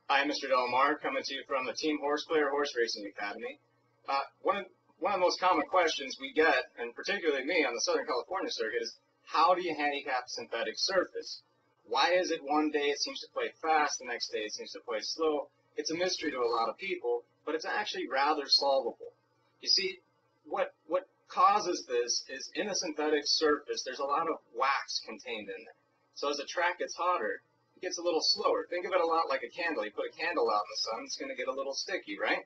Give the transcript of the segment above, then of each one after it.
Hi, Mr. Delmar, coming to you from the Team Horse Player Horse Racing Academy. One of the most common questions we get, and particularly me on the Southern California circuit, is how do you handicap a synthetic surface? Why is it one day it seems to play fast, the next day it seems to play slow? It's a mystery to a lot of people, but it's actually rather solvable. You see, what causes this is in a synthetic surface, there's a lot of wax contained in there. So as the track gets hotter, it gets a little slower. Think of it a lot like a candle. You put a candle out in the sun, it's going to get a little sticky, right?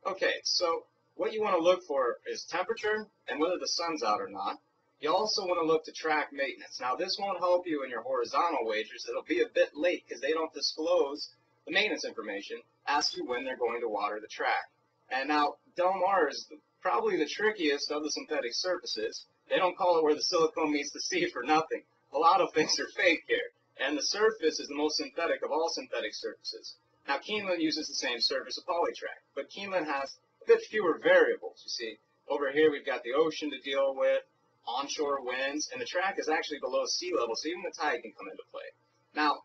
Okay, so what you want to look for is temperature and whether the sun's out or not. You also want to look to track maintenance. Now, this won't help you in your horizontal wagers. It'll be a bit late because they don't disclose the maintenance information, ask you when they're going to water the track. And now, Del Mar is probably the trickiest of the synthetic surfaces. They don't call it where the silicone meets the sea for nothing. A lot of things are fake here. And the surface is the most synthetic of all synthetic surfaces. Now, Keeneland uses the same surface of Polytrack, but Keeneland has a bit fewer variables, you see. Over here, we've got the ocean to deal with, onshore winds, and the track is actually below sea level, so even the tide can come into play. Now,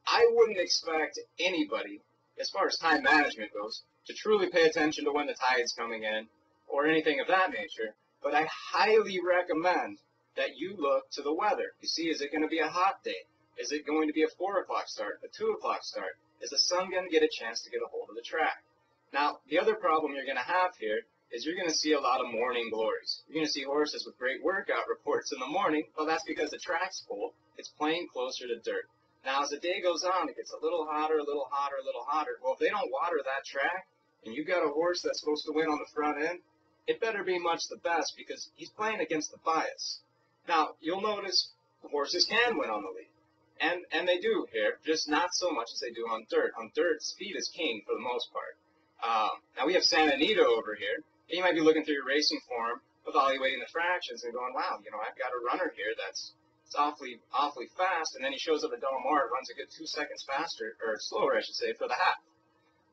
I wouldn't expect anybody, as far as time management goes, to truly pay attention to when the tide's coming in or anything of that nature, but I highly recommend that you look to the weather. You see, is it going to be a hot day? Is it going to be a 4 o'clock start, a 2 o'clock start? Is the sun going to get a chance to get a hold of the track? Now, the other problem you're going to have here is you're going to see a lot of morning glories. You're going to see horses with great workout reports in the morning. Well, that's because the track's full. It's playing closer to dirt. Now, as the day goes on, it gets a little hotter, a little hotter, a little hotter. Well, if they don't water that track, and you've got a horse that's supposed to win on the front end, it better be much the best because he's playing against the bias. Now, you'll notice horses can win on the lead. And they do here, just not so much as they do on dirt. On dirt, speed is king for the most part. Now we have Santa Anita over here. And you might be looking through your racing form, evaluating the fractions and going, wow, you know, I've got a runner here that's awfully fast, and then he shows up at Del Mar, runs a good 2 seconds faster, or slower, I should say, for the half.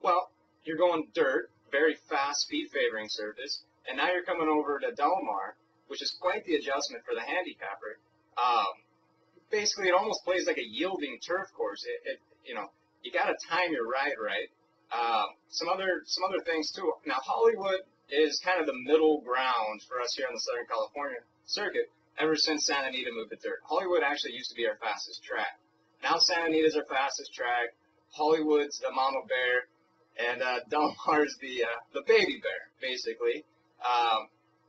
Well, you're going dirt, very fast, speed-favoring surface, and now you're coming over to Del Mar, which is quite the adjustment for the handicapper. Basically, it almost plays like a yielding turf course. You know, you got to time your ride right. Some other things too. Now, Hollywood is kind of the middle ground for us here on the Southern California circuit. Ever since Santa Anita moved to dirt, Hollywood actually used to be our fastest track. Now Santa Anita's our fastest track. Hollywood's the mama bear, and Del Mar's the baby bear, basically.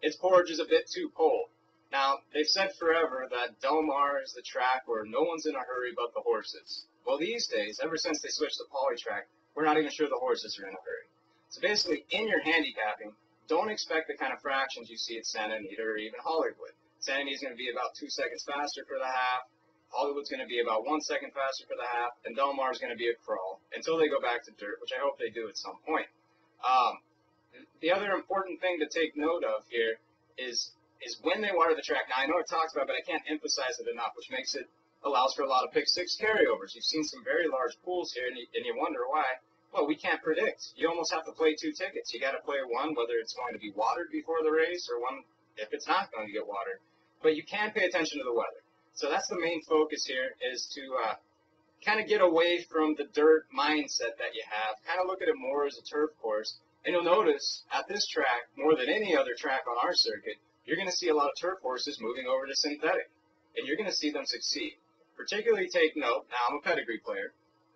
Its porridge is a bit too cold. Now, they've said forever that Del Mar is the track where no one's in a hurry but the horses. Well, these days, ever since they switched to Polytrack, we're not even sure the horses are in a hurry. So basically, in your handicapping, don't expect the kind of fractions you see at Santa Anita or even Hollywood. Santa Anita's going to be about 2 seconds faster for the half. Hollywood's going to be about 1 second faster for the half. And Del Mar's going to be a crawl until they go back to dirt, which I hope they do at some point. The other important thing to take note of here is when they water the track. Now, I know it talks about it, but I can't emphasize it enough, which makes it allows for a lot of pick-six carryovers. You've seen some very large pools here, and you wonder why. Well, we can't predict. You almost have to play two tickets. You got to play one, whether it's going to be watered before the race, or one if it's not going to get watered. But you can pay attention to the weather. So that's the main focus here, is to kind of get away from the dirt mindset that you have. Kind of look at it more as a turf course. And you'll notice at this track, more than any other track on our circuit, you're going to see a lot of turf horses moving over to synthetic. And you're going to see them succeed. Particularly take note, now I'm a pedigree player,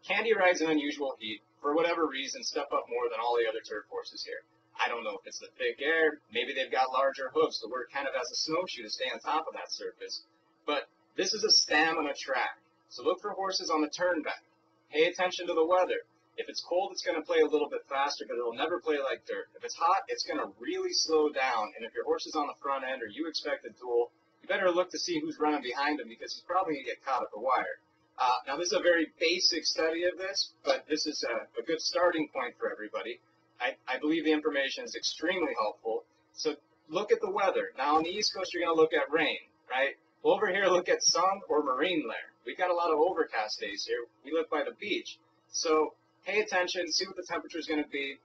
Candy rides an unusual heat, for whatever reason, step up more than all the other turf horses here. I don't know if it's the thick air, maybe they've got larger hooves to work kind of as a snowshoe to stay on top of that surface. But this is a stamina track, so look for horses on the turnback. Pay attention to the weather. If it's cold, it's going to play a little bit faster, but it'll never play like dirt. If it's hot, it's going to really slow down, and if your horse is on the front end or you expect a duel, you better look to see who's running behind him because he's probably going to get caught at the wire. Now, this is a very basic study of this, but this is a good starting point for everybody. I believe the information is extremely helpful. So look at the weather. Now, on the East Coast, you're going to look at rain, right? Well, over here, look at sun or marine layer. We've got a lot of overcast days here. We live by the beach. So pay attention, see what the temperature is going to be.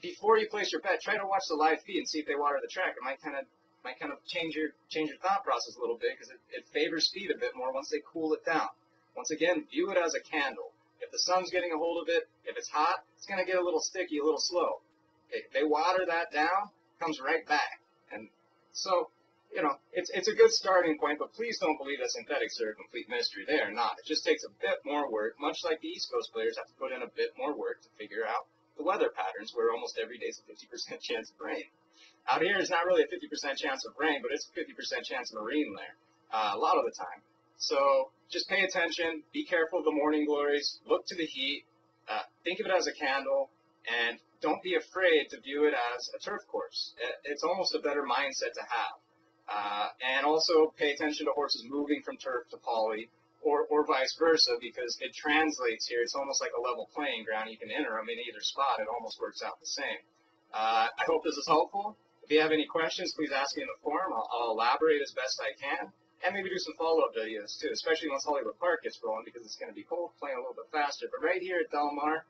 Before you place your bet, try to watch the live feed and see if they water the track. It might kind of change your thought process a little bit because it favors speed a bit more once they cool it down. Once again, view it as a candle. If the sun's getting a hold of it, if it's hot, it's going to get a little sticky, a little slow. They water that down, comes right back. And so, you know, it's a good starting point, but please don't believe that synthetics are a complete mystery. They are not. It just takes a bit more work, much like the East Coast players have to put in a bit more work to figure out the weather patterns, where almost every day is a 50% chance of rain. Out here, it's not really a 50% chance of rain, but it's a 50% chance of marine there a lot of the time. So just pay attention, be careful of the morning glories, look to the heat, think of it as a candle, and don't be afraid to view it as a turf course. It's almost a better mindset to have. And also pay attention to horses moving from turf to poly, or vice versa, because it translates here. It's almost like a level playing ground. You can enter them in either spot. It almost works out the same. I hope this is helpful. If you have any questions, please ask me in the forum. I'll elaborate as best I can, and maybe do some follow-up videos too, especially once Hollywood Park gets rolling, because it's going to be cold, playing a little bit faster. But right here at Del Mar,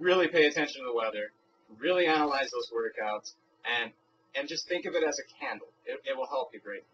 really pay attention to the weather, really analyze those workouts, and just think of it as a candle. It will help you greatly.